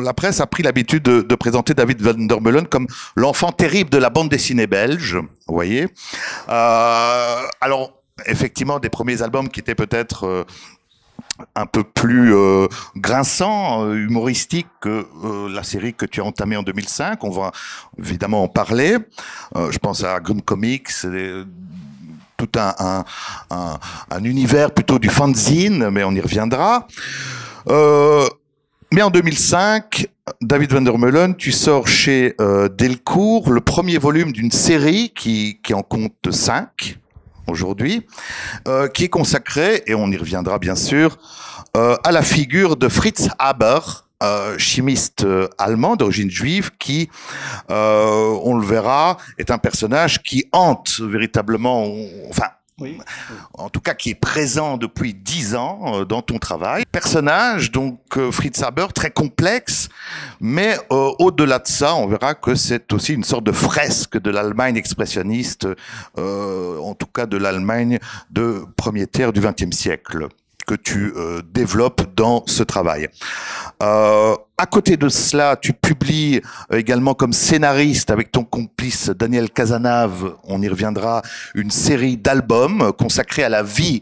la presse a pris l'habitude de présenter David van der Meulen comme l'enfant terrible de la bande dessinée belge, vous voyez. Alors, effectivement, des premiers albums qui étaient peut-être un peu plus grinçant, humoristique que la série que tu as entamée en 2005. On va évidemment en parler. Je pense à Grim Comics, tout un univers plutôt du fanzine, mais on y reviendra. Mais en 2005, David van der Meulen, tu sors chez Delcourt le premier volume d'une série qui en compte 5 aujourd'hui, qui est consacré, et on y reviendra bien sûr, à la figure de Fritz Haber, chimiste allemand d'origine juive, qui, on le verra, est un personnage qui hante véritablement, enfin, oui. En tout cas qui est présent depuis 10 ans dans ton travail. Personnage, donc Fritz Haber, très complexe, mais au-delà de ça, on verra que c'est aussi une sorte de fresque de l'Allemagne expressionniste, en tout cas de l'Allemagne de premier tiers du XXe siècle, que tu développes dans ce travail. À côté de cela, tu publies également comme scénariste avec ton complice Daniel Cazenave, on y reviendra, une série d'albums consacrés à la vie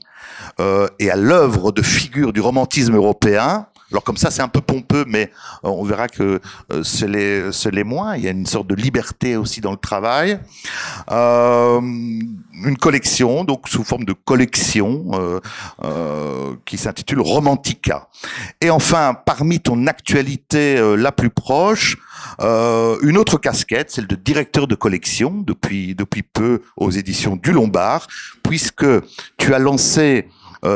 et à l'œuvre de figures du romantisme européen. Alors comme ça, c'est un peu pompeux, mais on verra que ce l'est moins. Il y a une sorte de liberté aussi dans le travail. Une collection, donc sous forme de collection, qui s'intitule Romantica. Et enfin, parmi ton actualité la plus proche, une autre casquette, celle de directeur de collection, depuis peu aux éditions du Lombard, puisque tu as lancé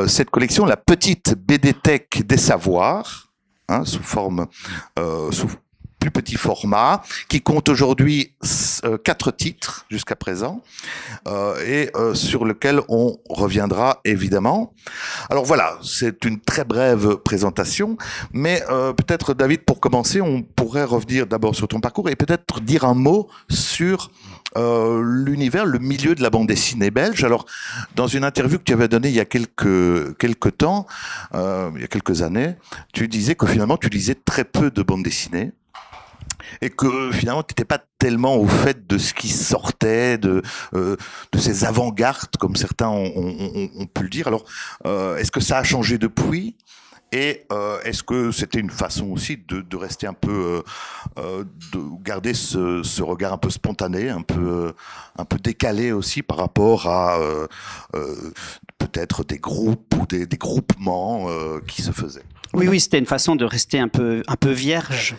cette collection, la petite BDthèque des savoirs, hein, sous plus petit format, qui compte aujourd'hui 4 titres jusqu'à présent, et sur lequel on reviendra évidemment. Alors voilà, c'est une très brève présentation, mais peut-être David, pour commencer, on pourrait revenir d'abord sur ton parcours et peut-être dire un mot sur l'univers, le milieu de la bande dessinée belge. Alors, dans une interview que tu avais donnée il y a quelques temps, il y a quelques années, tu disais que finalement tu lisais très peu de bande dessinée et que finalement tu n'étais pas tellement au fait de ce qui sortait de ces avant-gardes, comme certains ont pu le dire. Alors, est-ce que ça a changé depuis ? Et est-ce que c'était une façon aussi de rester un peu, de garder ce regard un peu spontané, un peu décalé aussi par rapport à peut-être des groupes ou des groupements qui se faisaient? Oui, c'était une façon de rester un peu vierge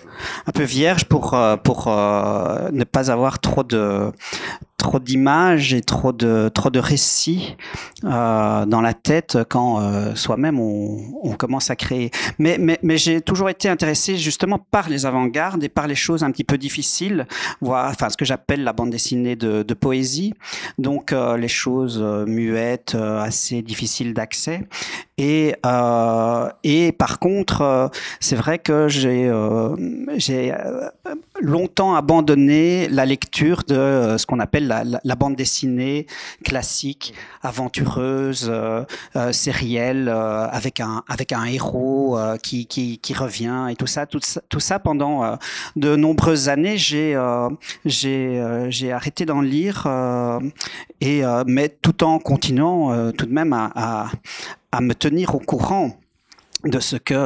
pour ne pas avoir trop d'images et trop de récits dans la tête quand soi-même on commence à créer. Mais j'ai toujours été intéressé justement par les avant-gardes et par les choses un petit peu difficiles, enfin ce que j'appelle la bande dessinée de poésie, donc les choses muettes, assez difficiles d'accès. Et par contre, c'est vrai que j'ai longtemps abandonné la lecture de ce qu'on appelle la bande dessinée classique, aventureuse, sérielle, avec un héros qui revient et tout ça pendant de nombreuses années. J'ai arrêté d'en lire, mais tout en continuant tout de même à me tenir au courant de ce qu'il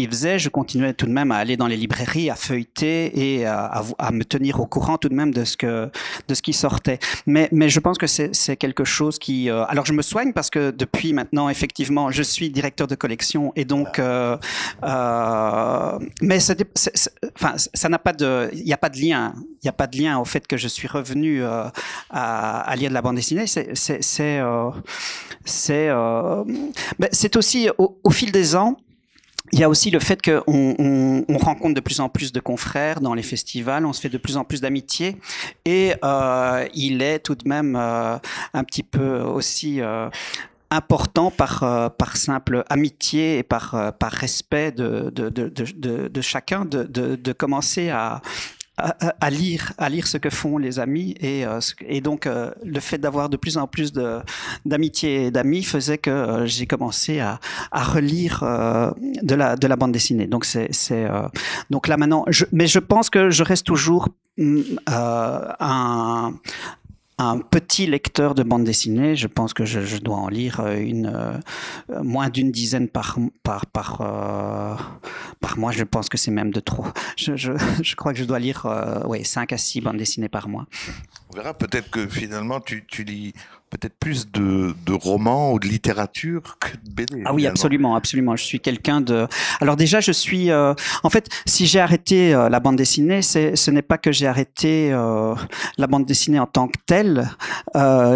faisait. Je continuais tout de même à aller dans les librairies, à feuilleter et à me tenir au courant tout de même de ce qui sortait. Mais je pense que c'est quelque chose qui... alors je me soigne parce que depuis maintenant, effectivement, je suis directeur de collection et donc... mais enfin, ça n'a pas de... Il n'y a pas de lien. Il n'y a pas de lien au fait que je suis revenu à lire de la bande dessinée. C'est aussi au fil des ans, il y a aussi le fait qu'on rencontre de plus en plus de confrères dans les festivals, on se fait de plus en plus d'amitié et il est tout de même un petit peu aussi important par simple amitié et par respect de chacun de commencer à lire ce que font les amis et donc le fait d'avoir de plus en plus d'amitié et d'amis faisait que j'ai commencé à relire de la bande dessinée. Donc donc là maintenant, mais je pense que je reste toujours un petit lecteur de bande dessinée. Je pense que je dois en lire moins d'une dizaine par mois. Je pense que c'est même de trop. Je crois que je dois lire 5 à 6 bandes dessinées par mois. On verra, peut-être que finalement tu lis peut-être plus de romans ou de littérature que de BD. Ah oui, absolument, absolument. Je suis quelqu'un de... Alors déjà, je suis... En fait, si j'ai arrêté la bande dessinée, ce n'est pas que j'ai arrêté la bande dessinée en tant que telle.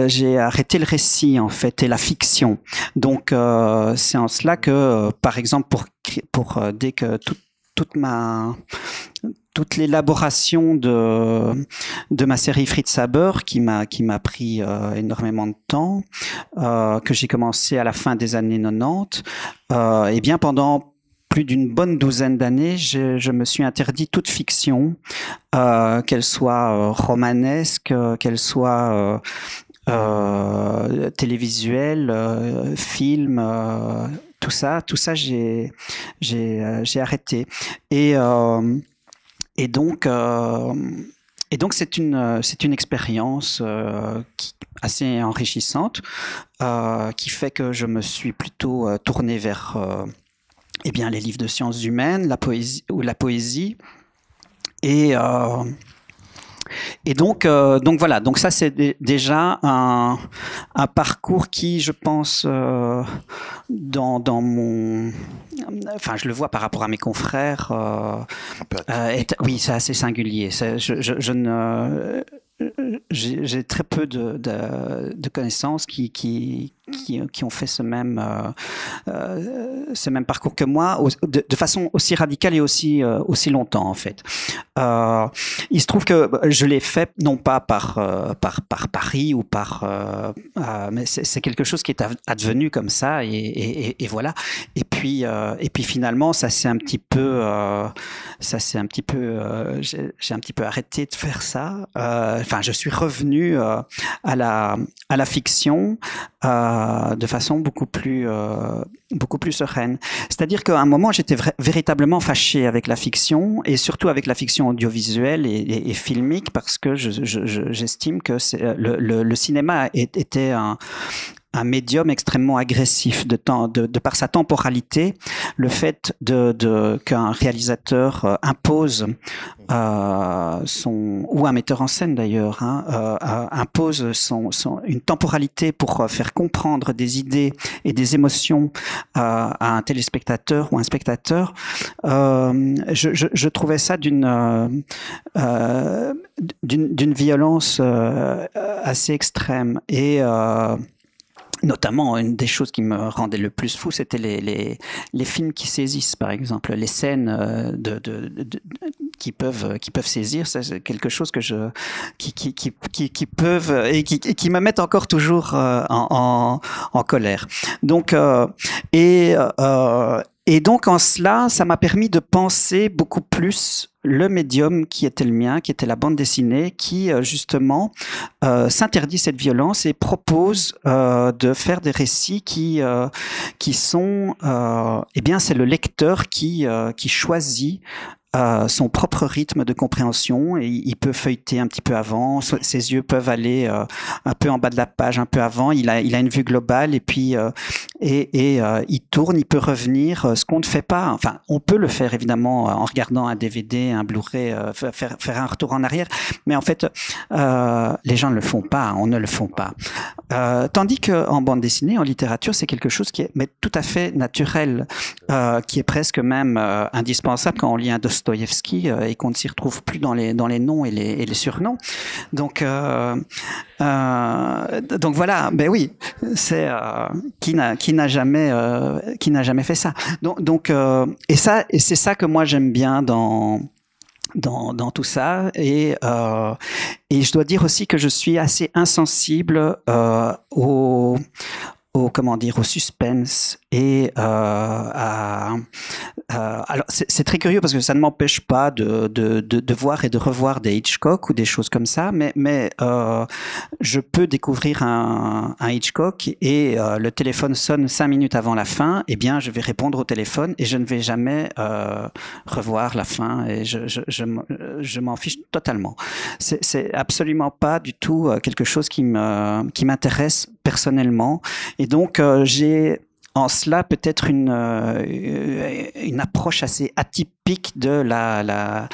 J'ai arrêté le récit, en fait, et la fiction. Donc, c'est en cela que, par exemple, dès que toute l'élaboration de ma série Fritz Saber qui m'a pris énormément de temps, que j'ai commencé à la fin des années 90, et bien pendant plus d'une bonne douzaine d'années, je me suis interdit toute fiction, qu'elle soit romanesque, qu'elle soit télévisuelle, film, tout ça j'ai arrêté. Et donc c'est une expérience assez enrichissante qui fait que je me suis plutôt tourné vers les livres de sciences humaines, la poésie et donc voilà, donc ça c'est déjà un parcours qui, je pense, dans mon, enfin je le vois par rapport à mes confrères, oui, c'est assez singulier. J'ai très peu de connaissances qui ont fait ce même parcours que moi, de façon aussi radicale et aussi longtemps en fait. Il se trouve que je l'ai fait non pas par Paris ou mais c'est quelque chose qui est advenu comme ça et voilà. Et puis finalement ça s'est un petit peu j'ai un petit peu arrêté de faire ça. Enfin, je suis revenu à la fiction de façon beaucoup plus sereine. C'est-à-dire qu'à un moment, j'étais véritablement fâché avec la fiction et surtout avec la fiction audiovisuelle et filmique parce que j'estime que le cinéma était un médium extrêmement agressif de par sa temporalité, le fait qu'un réalisateur impose ou un metteur en scène d'ailleurs impose une temporalité pour faire comprendre des idées et des émotions à un téléspectateur ou un spectateur. Je trouvais ça d'une violence assez extrême et notamment, une des choses qui me rendait le plus fou, c'était les films qui saisissent, par exemple, les scènes qui peuvent saisir. C'est quelque chose que qui peuvent et qui me mettent encore toujours en colère. Donc et donc en cela, ça m'a permis de penser beaucoup plus le médium qui était le mien, qui était la bande dessinée, qui justement s'interdit cette violence et propose de faire des récits qui sont, c'est le lecteur qui choisit son propre rythme de compréhension et il peut feuilleter un petit peu avant, ses yeux peuvent aller un peu en bas de la page, un peu avant, il a une vue globale et puis il tourne, il peut revenir, ce qu'on ne fait pas, enfin on peut le faire évidemment en regardant un DVD, un Blu-ray, faire un retour en arrière, mais en fait les gens ne le font pas, on ne le font pas. Tandis qu'en bande dessinée, en littérature, c'est quelque chose qui est tout à fait naturel, qui est presque même indispensable quand on lit un Dostoïevski et qu'on ne s'y retrouve plus dans les noms et les surnoms. Donc voilà, ben oui, c'est qui n'a jamais fait ça. Donc et c'est ça que moi j'aime bien dans tout ça et je dois dire aussi que je suis assez insensible comment dire, au suspense et alors c'est très curieux parce que ça ne m'empêche pas de voir et de revoir des Hitchcock ou des choses comme ça, mais je peux découvrir un Hitchcock et le téléphone sonne 5 minutes avant la fin, eh bien je vais répondre au téléphone et je ne vais jamais revoir la fin et je m'en fiche totalement. C'est absolument pas du tout quelque chose qui m'intéresse personnellement. Et donc, j'ai en cela peut-être une approche assez atypique de la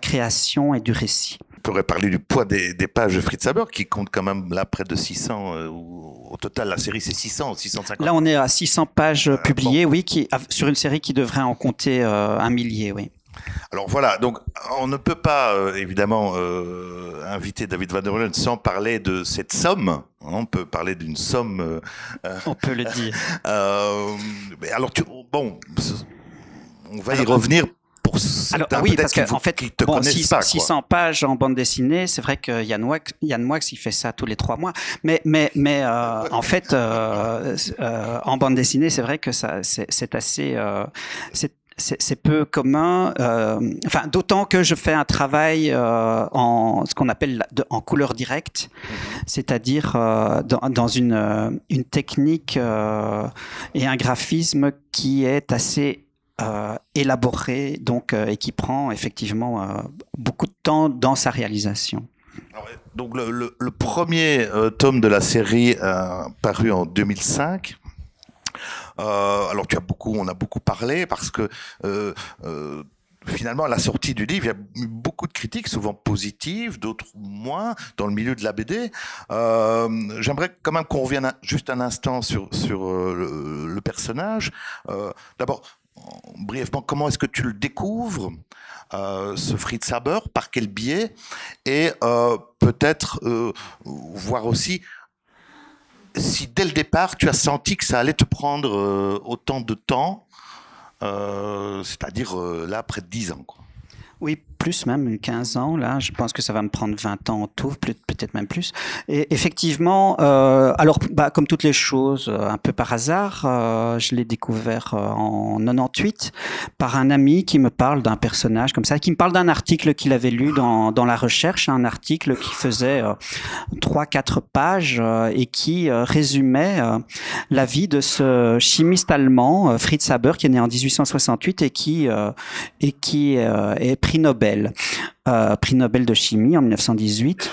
création et du récit. On pourrait parler du poids des pages de Fritz Haber, qui compte quand même là près de 600. Au total, la série, c'est 600, 650. Là, on est à 600 pages publiées, bon. Oui, sur une série qui devrait en compter un millier, oui. Alors voilà, donc on ne peut pas évidemment inviter David Van der Meulen sans parler de cette somme. On peut parler d'une somme. On peut le dire. Mais alors, bon, on va y revenir. Pour oui, parce qu'en fait, qui te connaissent pas, 600 pages en bande dessinée, c'est vrai que Yann Moix, il fait ça tous les 3 mois. Mais en fait, en bande dessinée, c'est vrai que ça, c'est assez, c'est peu commun, enfin d'autant que je fais un travail en ce qu'on appelle en couleur directe, c'est-à-dire dans une technique et un graphisme qui est assez élaboré, donc et qui prend effectivement beaucoup de temps dans sa réalisation. Donc le premier tome de la série paru en 2005. Alors on a beaucoup parlé parce que finalement à la sortie du livre il y a eu beaucoup de critiques, souvent positives, d'autres moins dans le milieu de la BD. J'aimerais quand même qu'on revienne juste un instant sur le personnage. D'abord, brièvement, comment est-ce que tu le découvres, ce Fritz Haber, par quel biais, et peut-être voir aussi si dès le départ, tu as senti que ça allait te prendre autant de temps, c'est-à-dire là, près de 10 ans, quoi. Oui, plus même, 15 ans, là, je pense que ça va me prendre 20 ans en tout, peut-être même plus. Et effectivement, alors, comme toutes les choses, un peu par hasard, je l'ai découvert en 98 par un ami qui me parle d'un personnage comme ça, qui me parle d'un article qu'il avait lu dans La Recherche, un article qui faisait 3-4 pages et qui résumait la vie de ce chimiste allemand, Fritz Haber, qui est né en 1868 et qui est prix Nobel de chimie en 1918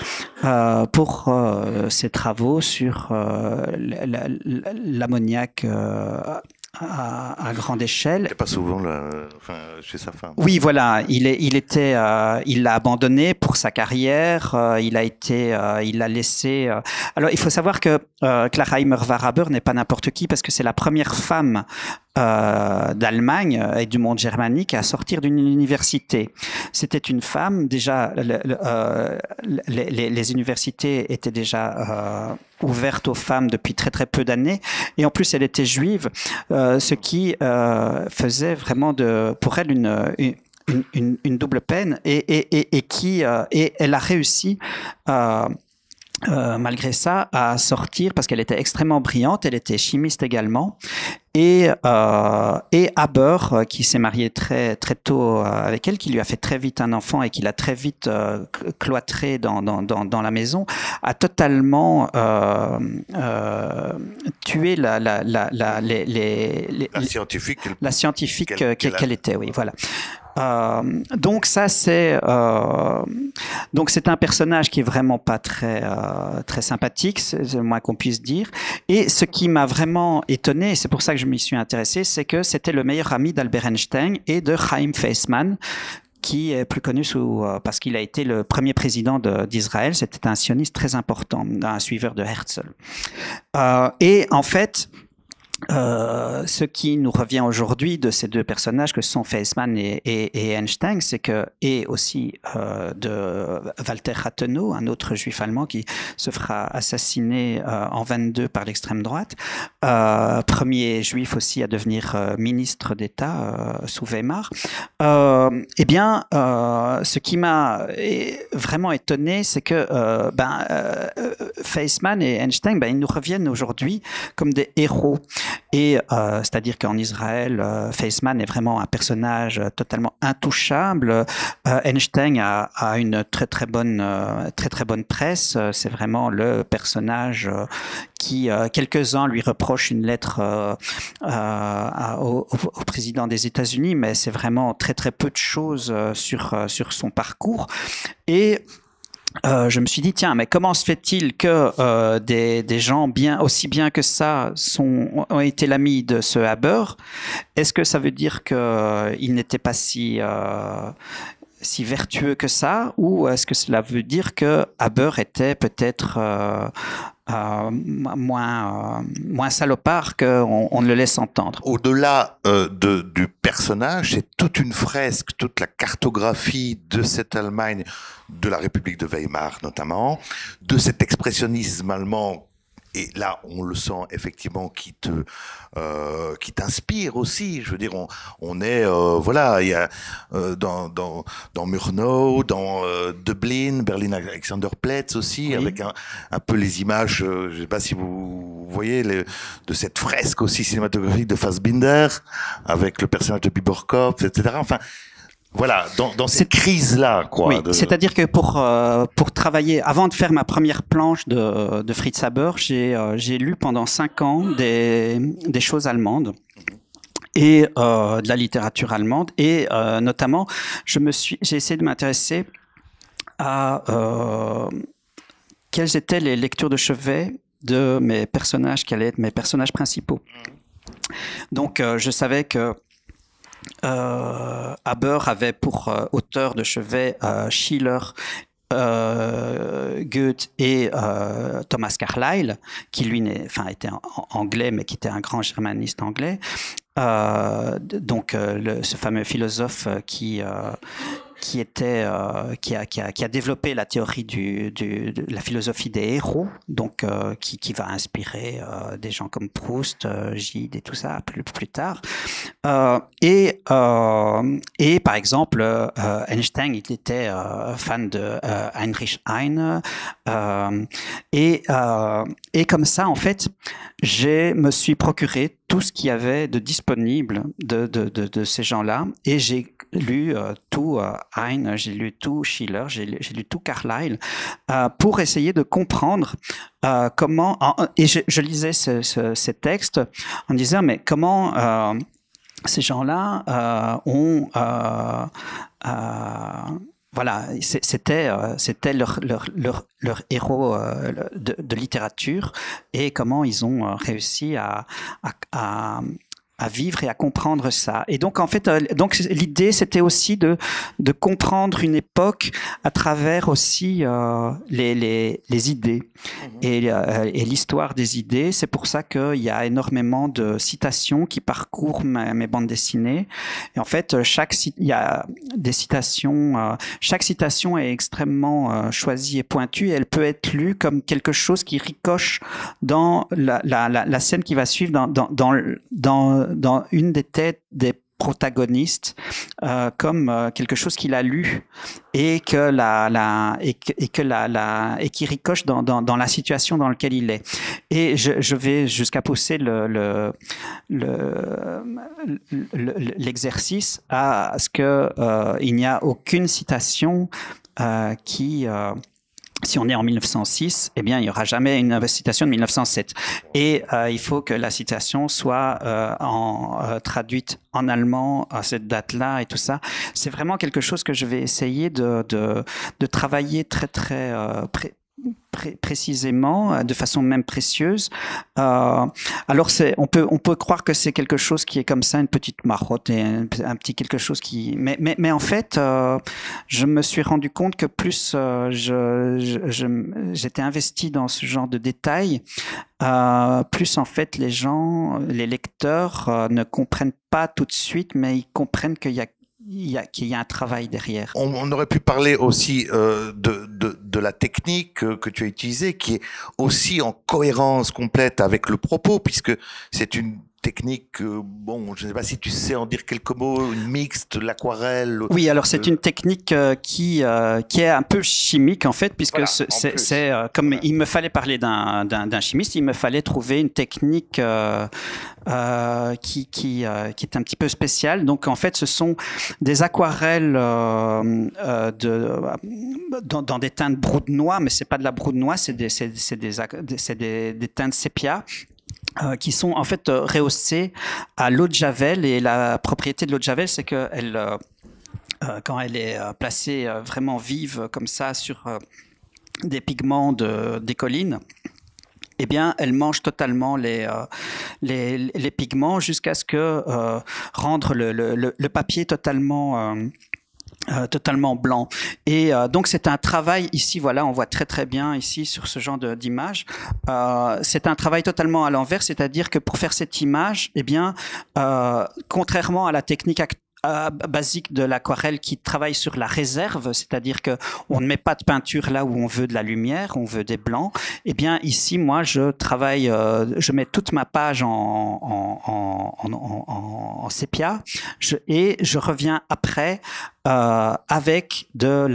pour ses travaux sur l'ammoniac à grande échelle. C'était pas souvent chez sa femme. Oui, voilà, il l'a abandonné pour sa carrière. Il a laissé. Alors, il faut savoir que Clara Himmelfarb n'est pas n'importe qui parce que c'est la première femme d'Allemagne et du monde germanique à sortir d'une université. C'était une femme, déjà, les universités étaient déjà ouvertes aux femmes depuis très très peu d'années, et en plus elle était juive, ce qui faisait vraiment pour elle une double peine, et elle a réussi malgré ça à sortir parce qu'elle était extrêmement brillante, elle était chimiste également. Et Haber, qui s'est marié très très tôt avec elle, qui lui a fait très vite un enfant et qui l'a très vite cloîtré dans la maison, a totalement tué la scientifique qu'elle était. Oui, voilà. Donc ça c'est un personnage qui est vraiment pas très sympathique, c'est le moins qu'on puisse dire. Et ce qui m'a vraiment étonné, et c'est pour ça que je m'y suis intéressé, c'est que c'était le meilleur ami d'Albert Einstein et de Chaim Weizmann, qui est plus connu parce qu'il a été le premier président d'Israël. C'était un sioniste très important, un suiveur de Herzl. Et en fait, ce qui nous revient aujourd'hui de ces deux personnages que sont Feynman et Einstein, c'est que, et aussi de Walter Rathenau, un autre juif allemand qui se fera assassiner en 22 par l'extrême droite, premier juif aussi à devenir ministre d'État sous Weimar. Eh bien, ce qui m'a vraiment étonné, c'est que Feynman et Einstein, ils nous reviennent aujourd'hui comme des héros. Et c'est-à-dire qu'en Israël, Feynman est vraiment un personnage totalement intouchable. Einstein a une très bonne presse. C'est vraiment le personnage qui, quelques-uns lui reprochent une lettre au président des États-Unis, mais c'est vraiment très peu de choses sur son parcours. Et je me suis dit, tiens, mais comment se fait-il que des gens aussi bien que ça ont été l'ami de ce Haber? Est-ce que ça veut dire qu'il n'était pas si vertueux que ça, ou est-ce que cela veut dire que Haber était peut-être moins salopard qu'on ne le laisse entendre? Au-delà du personnage, c'est toute une fresque, toute la cartographie de cette Allemagne, de la République de Weimar notamment, de cet expressionnisme allemand. Et là, on le sent effectivement qui t'inspire aussi. Je veux dire, on est voilà, il y a dans Murnau, dans Dublin, Berlin-Alexanderplatz aussi, oui, avec un peu les images. Je sais pas si vous voyez de cette fresque aussi cinématographique de Fassbinder avec le personnage de Biberkopf, etc. Enfin. Voilà, dans cette crise-là, quoi. Oui, c'est-à-dire que pour travailler, avant de faire ma première planche de Fritz Haber, j'ai lu pendant 5 ans des choses allemandes et de la littérature allemande, et notamment, j'ai essayé de m'intéresser à quelles étaient les lectures de chevet de mes personnages qui allaient être mes personnages principaux. Donc, je savais que Haber avait pour auteur de chevet Schiller, Goethe et Thomas Carlyle, qui lui était anglais, mais qui était un grand germaniste anglais. Donc, ce fameux philosophe qui a développé la théorie de la philosophie des héros, donc qui va inspirer des gens comme Proust, Gide et tout ça plus tard. Et par exemple, Einstein, il était fan de Heinrich Heine, et comme ça, en fait, je me suis procuré tout ce qu'il y avait de disponible de ces gens-là, et j'ai lu tout Heine, j'ai lu tout Schiller, j'ai lu tout Carlyle, pour essayer de comprendre comment, et je lisais ces textes en disant, mais comment ces gens-là ont voilà, c'était leur héros de littérature, et comment ils ont réussi à vivre et à comprendre ça. Et donc, en fait, l'idée, c'était aussi de comprendre une époque à travers aussi les idées et l'histoire des idées. C'est pour ça qu'il y a énormément de citations qui parcourent mes bandes dessinées. Et en fait, il y a des citations. Chaque citation est extrêmdes choisie et pointue. Et elle peut être lue comme quelque chose qui ricoche dans la scène qui va suivre, dans une des têtes des protagonistes, comme quelque chose qu'il a lu, et qui ricoche dans la situation dans laquelle il est. Et je vais jusqu'à pousser l'exercice à ce que il n'y a aucune citation qui si on est en 1906, eh bien, il n'y aura jamais une citation de 1907. Et il faut que la citation soit traduite en allemand à cette date-là et tout ça. C'est vraiment quelque chose que je vais essayer de travailler très précisément, de façon même précieuse. Alors on peut croire que c'est quelque chose qui est comme ça, une petite marotte et un petit quelque chose qui. Mais en fait, je me suis rendu compte que plus j'étais investi dans ce genre de détails, plus en fait les lecteurs ne comprennent pas tout de suite, mais ils comprennent qu'il y a un travail derrière. On aurait pu parler aussi de la technique que tu as utilisée, qui est aussi en cohérence complète avec le propos, puisque c'est une technique, bon, je ne sais pas si tu sais en dire quelques mots, une mixte, l'aquarelle. Oui, alors c'est une technique qui est un peu chimique en fait, puisque voilà, c'est comme voilà. Il me fallait parler d'un chimiste, il me fallait trouver une technique qui est un petit peu spéciale. Donc en fait, ce sont des aquarelles dans des teintes brou de noix, mais c'est pas de la brou de noix, c'est des teintes sépia. Qui sont en fait rehaussées à l'eau de javel, et la propriété de l'eau de javel, c'est que quand elle est placée vraiment vive comme ça sur des pigments des collines, eh bien, elle mange totalement les pigments jusqu'à ce que rendre le papier totalement blanc. Et donc c'est un travail ici, voilà, on voit très bien ici sur ce genre d'image. C'est un travail totalement à l'envers, c'est-à-dire que pour faire cette image, eh bien, contrairement à la technique basique de l'aquarelle qui travaille sur la réserve, c'est-à-dire que on ne met pas de peinture là où on veut de la lumière, on veut des blancs. Eh bien ici, moi, je travaille, je mets toute ma page en sépia, et je reviens après avec de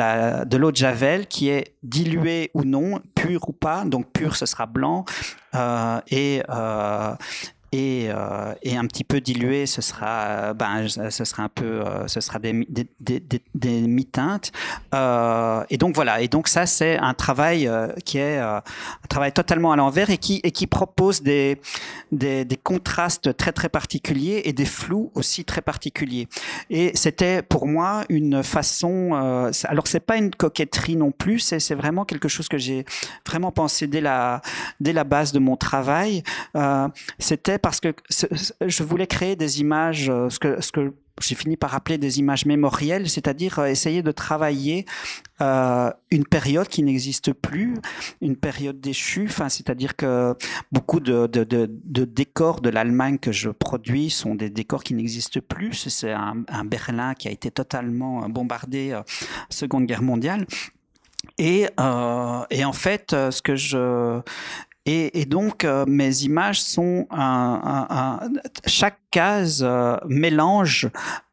l'eau de javel qui est diluée ou non, pure ou pas. Donc pure, ce sera blanc, et un petit peu dilué, ce sera un peu, ce sera des mi-teintes. Et donc voilà. Et donc ça, c'est un travail qui est un travail totalement à l'envers, et qui propose des contrastes très particuliers et des flous aussi très particuliers. Et c'était pour moi une façon. Alors c'est pas une coquetterie non plus. C'est vraiment quelque chose que j'ai vraiment pensé dès la base de mon travail. C'était parce que je voulais créer des images, ce que j'ai fini par appeler des images mémorielles, c'est-à-dire essayer de travailler une période qui n'existe plus, une période déchue. Enfin, c'est-à-dire que beaucoup de décors de l'Allemagne que je produis sont des décors qui n'existent plus. C'est un Berlin qui a été totalement bombardé Seconde Guerre mondiale. Et en fait, ce que je... Et donc, mes images sont chaque case mélange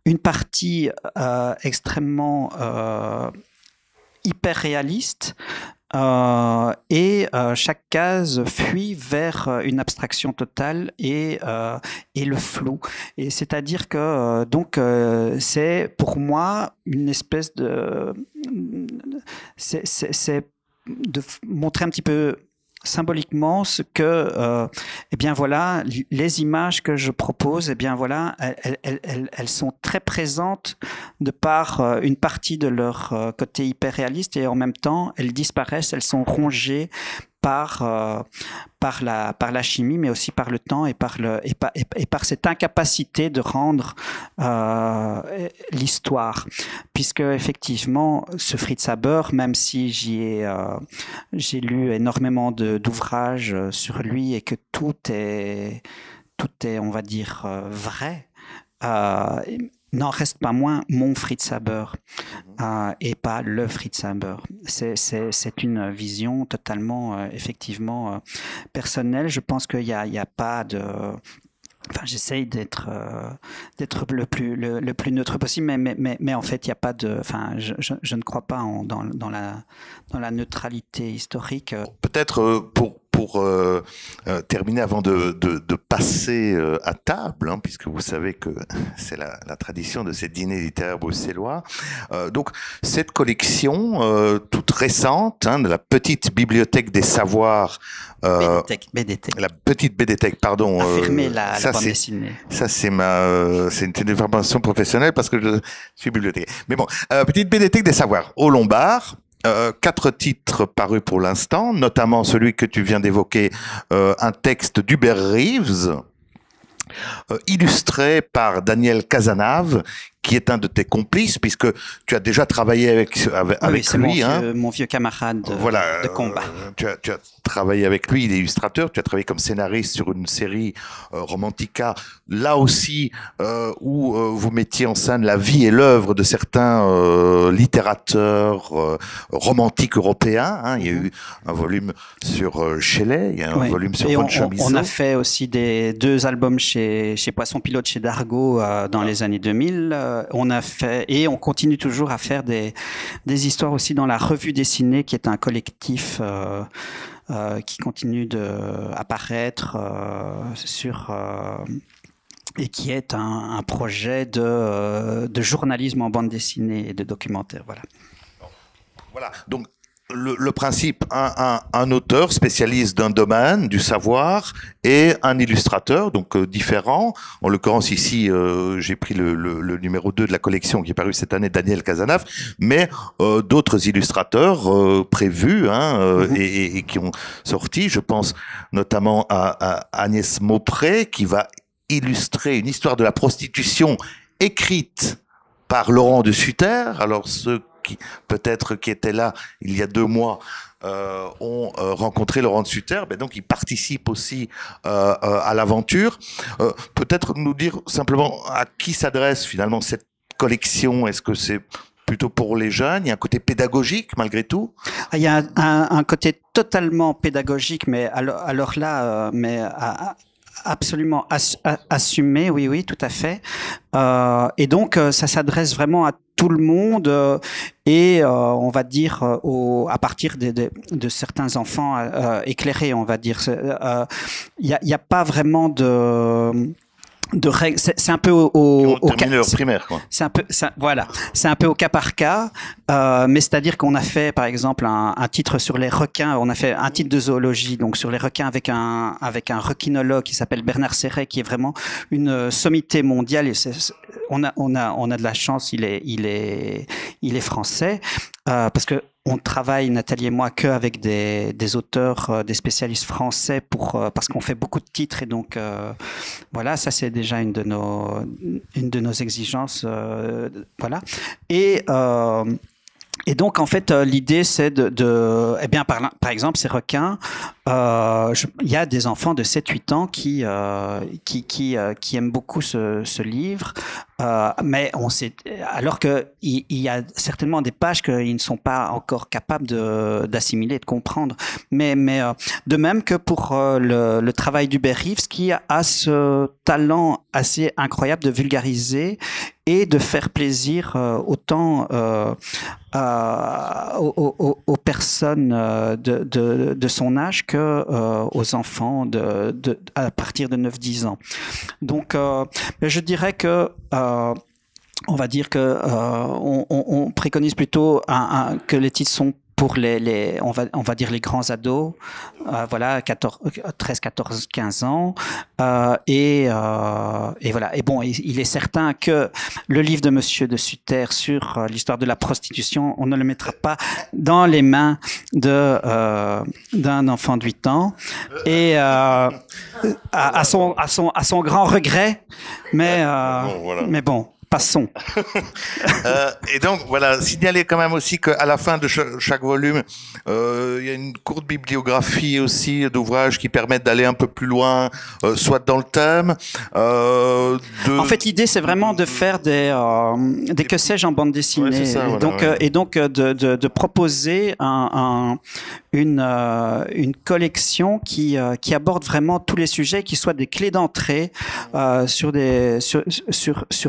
une partie extrêmement hyper réaliste, et chaque case fuit vers une abstraction totale et le flou. Et c'est-à-dire que donc c'est pour moi une espèce c'est de montrer un petit peu symboliquement ce que eh bien voilà, les images que je propose, eh bien voilà, elles sont très présentes de par une partie de leur côté hyper réaliste, et en même temps elles disparaissent, elles sont rongées par la chimie, mais aussi par le temps, et par cette incapacité de rendre l'histoire, puisque effectivement ce Fritz Haber, même si j'ai lu énormément d'ouvrages sur lui, et que tout est on va dire vrai, n'en reste pas moins mon Fritz Haber, et pas le Fritz Haber. C'est une vision totalement, effectivement, personnelle. Je pense qu'il y a pas de... Enfin, j'essaye d'être le plus neutre possible, mais en fait, il n'y a pas de... Enfin, je ne crois pas dans la neutralité historique. Peut-être pour terminer, avant de passer à table, hein, puisque vous savez que c'est la tradition de ces dîners littéraires bruxellois. Donc, cette collection toute récente, hein, de la petite bibliothèque des savoirs, BDT. La petite BDT, pardon. Affirmer la bande dessinée. Ça, c'est une formation professionnelle, parce que je suis bibliothécaire. Mais bon, petite BDT des savoirs au Lombard. 4 titres parus pour l'instant, notamment celui que tu viens d'évoquer, un texte d'Hubert Reeves, illustré par Daniel Cazenave, qui est un de tes complices, puisque tu as déjà travaillé avec oui, lui. Mon vieux camarade de combat. Tu as travaillé avec lui, il est illustrateur, tu as travaillé comme scénariste sur une série Romantica, là aussi où vous mettiez en scène la vie et l'œuvre de certains littérateurs romantiques européens. Il y a eu un volume sur Shelley, il y a un volume sur Von Chamizo. On a fait aussi 2 albums chez Poisson Pilote, chez Dargaud, dans les années 2000. On a fait, et on continue toujours à faire des histoires aussi dans la Revue Dessinée, qui est un collectif qui continue d'apparaître et qui est un projet de journalisme en bande dessinée et de documentaire. Voilà. Donc le principe, un auteur spécialiste d'un domaine, du savoir, et un illustrateur, donc différent. En l'occurrence ici, j'ai pris le numéro 2 de la collection qui est paru cette année, Daniel Cazenave, mais d'autres illustrateurs prévus et qui ont sorti. Je pense notamment à Agnès Maupré, qui va illustrer une histoire de la prostitution écrite par Laurent de Sutter. Alors ceux qui peut-être qui étaient là il y a 2 mois ont rencontré Laurent de Sutter, donc il participe aussi à l'aventure. Peut-être nous dire simplement à qui s'adresse finalement cette collection. Est-ce que c'est plutôt pour les jeunes? Il y a un côté pédagogique malgré tout? Il y a un côté totalement pédagogique, mais alors là, absolument assumé, oui, tout à fait. Et donc, ça s'adresse vraiment à tout le monde et on va dire à partir de certains enfants éclairés, on va dire. Il y a pas vraiment de règles. C'est un peu au primaire, quoi. C'est un peu au cas par cas, mais c'est-à-dire qu'on a fait par exemple un titre sur les requins, on a fait un titre de zoologie donc sur les requins avec un requinologue qui s'appelle Bernard Serret, qui est vraiment une sommité mondiale. Et on a de la chance, il est français, parce que on travaille, Nathalie et moi, qu'avec des auteurs, des spécialistes français parce qu'on fait beaucoup de titres, et donc voilà, ça c'est déjà une de nos exigences, voilà. Et donc en fait l'idée c'est eh bien par exemple ces requins, il y a des enfants de 7-8 ans qui aiment beaucoup ce livre, mais on sait, alors que il y a certainement des pages qu'ils ne sont pas encore capables d'assimiler, de comprendre, mais de même que pour le travail d'Hubert Reeves, qui a ce talent assez incroyable de vulgariser et de faire plaisir autant aux personnes de son âge que aux enfants à partir de 9-10 ans. Donc, je dirais que on va dire que on préconise plutôt que les titres sont pour on va dire les grands ados, voilà, 13, 14, 15 ans, et voilà. Et bon, il est certain que le livre de Monsieur de Sutter sur l'histoire de la prostitution, on ne le mettra pas dans les mains d'un enfant de 8 ans, et à son grand regret, mais mais bon. Passons. Et donc, voilà, signaler quand même aussi qu'à la fin de chaque volume, il y a une courte bibliographie aussi d'ouvrages qui permettent d'aller un peu plus loin, soit dans le thème. En fait, l'idée, c'est vraiment de faire des que sais-je en bande dessinée. Ouais, ça, voilà, et donc de proposer une collection qui aborde vraiment tous les sujets, qui soit des clés d'entrée sur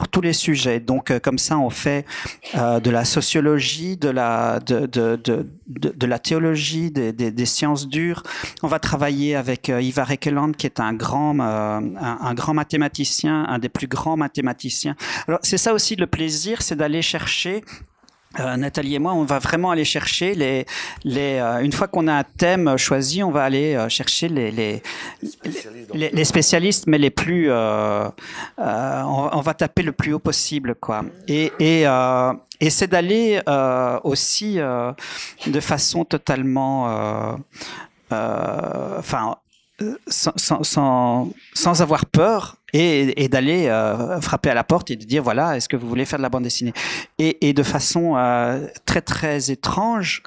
tous les sujets. Donc comme ça on fait de la sociologie, de la théologie, des sciences dures. On va travailler avec Ivar Ekeland, qui est un grand mathématicien, un des plus grands mathématiciens. Alors c'est ça aussi le plaisir, c'est d'aller chercher Nathalie et moi, on va vraiment aller chercher une fois qu'on a un thème choisi, on va aller chercher les spécialistes, mais les plus, on va taper le plus haut possible, quoi. Et c'est d'aller aussi de façon totalement, enfin, sans avoir peur et d'aller frapper à la porte et de dire voilà, est-ce que vous voulez faire de la bande dessinée, et de façon très très étrange.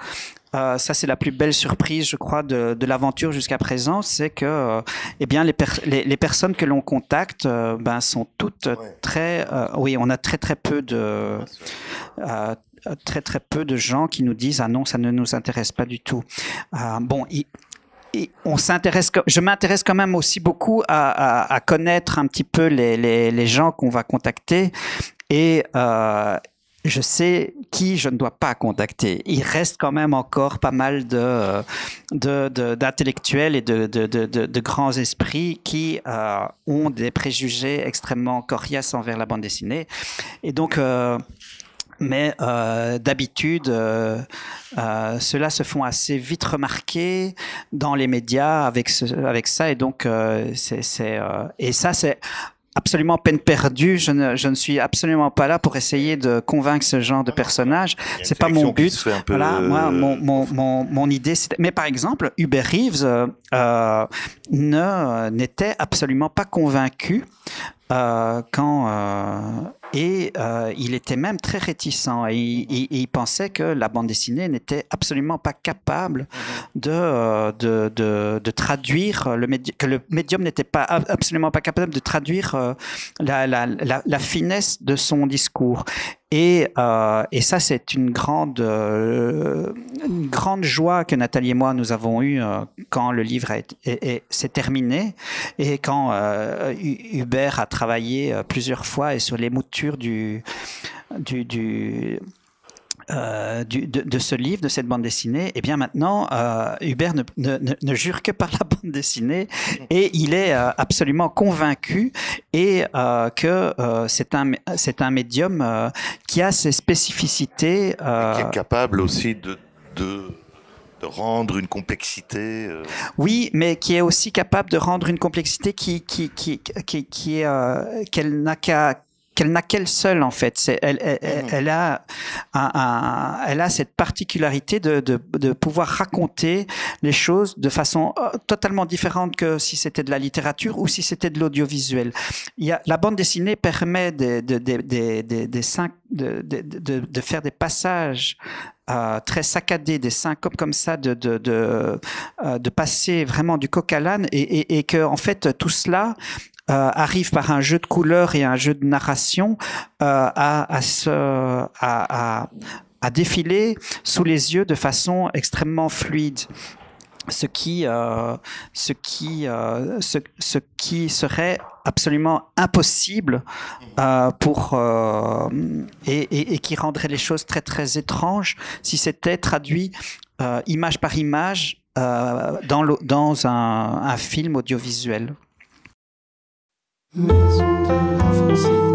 Ça, c'est la plus belle surprise, je crois, de l'aventure jusqu'à présent, c'est que eh bien, les personnes que l'on contacte ben, sont toutes très... oui, on a très très peu de... très très peu de gens qui nous disent ah non, ça ne nous intéresse pas du tout. Bon, et je m'intéresse quand même aussi beaucoup à connaître un petit peu les gens qu'on va contacter, et je sais qui je ne dois pas contacter. Il reste quand même encore pas mal d'intellectuels et de grands esprits qui ont des préjugés extrêmement coriaces envers la bande dessinée. Et donc... mais d'habitude, ceux-là se font assez vite remarquer dans les médias avec ça, et donc et ça c'est absolument peine perdue. Je ne suis absolument pas là pour essayer de convaincre ce genre de personnage. C'est pas mon but. Voilà, moi, mon idée, c'était... Mais par exemple, Hubert Reeves n'était absolument pas convaincu il était même très réticent, et il pensait que la bande dessinée n'était absolument pas capable de traduire que le médium n'était pas absolument pas capable de traduire la finesse de son discours. Et ça, c'est une grande joie que Nathalie et moi nous avons eue quand le livre s'est terminé, et quand Hubert a travaillé plusieurs fois et sur les moutures de ce livre, de cette bande dessinée. Et bien maintenant, Hubert ne jure que par la bande dessinée, et il est absolument convaincu que c'est un médium qui a ses spécificités. Qui est capable aussi de rendre une complexité. Oui, mais qui est aussi capable de rendre une complexité qu'elle n'a qu'elle seule, en fait. Elle a cette particularité de pouvoir raconter les choses de façon totalement différente que si c'était de la littérature ou si c'était de l'audiovisuel. La bande dessinée permet de faire des passages très saccadés, des syncopes comme ça, de passer vraiment du coq à l'âne, et que en fait tout cela arrive par un jeu de couleurs et un jeu de narration à défiler sous les yeux de façon extrêmement fluide. Ce qui serait absolument impossible et qui rendrait les choses très très étranges si c'était traduit image par image dans un film audiovisuel. Maison de la France.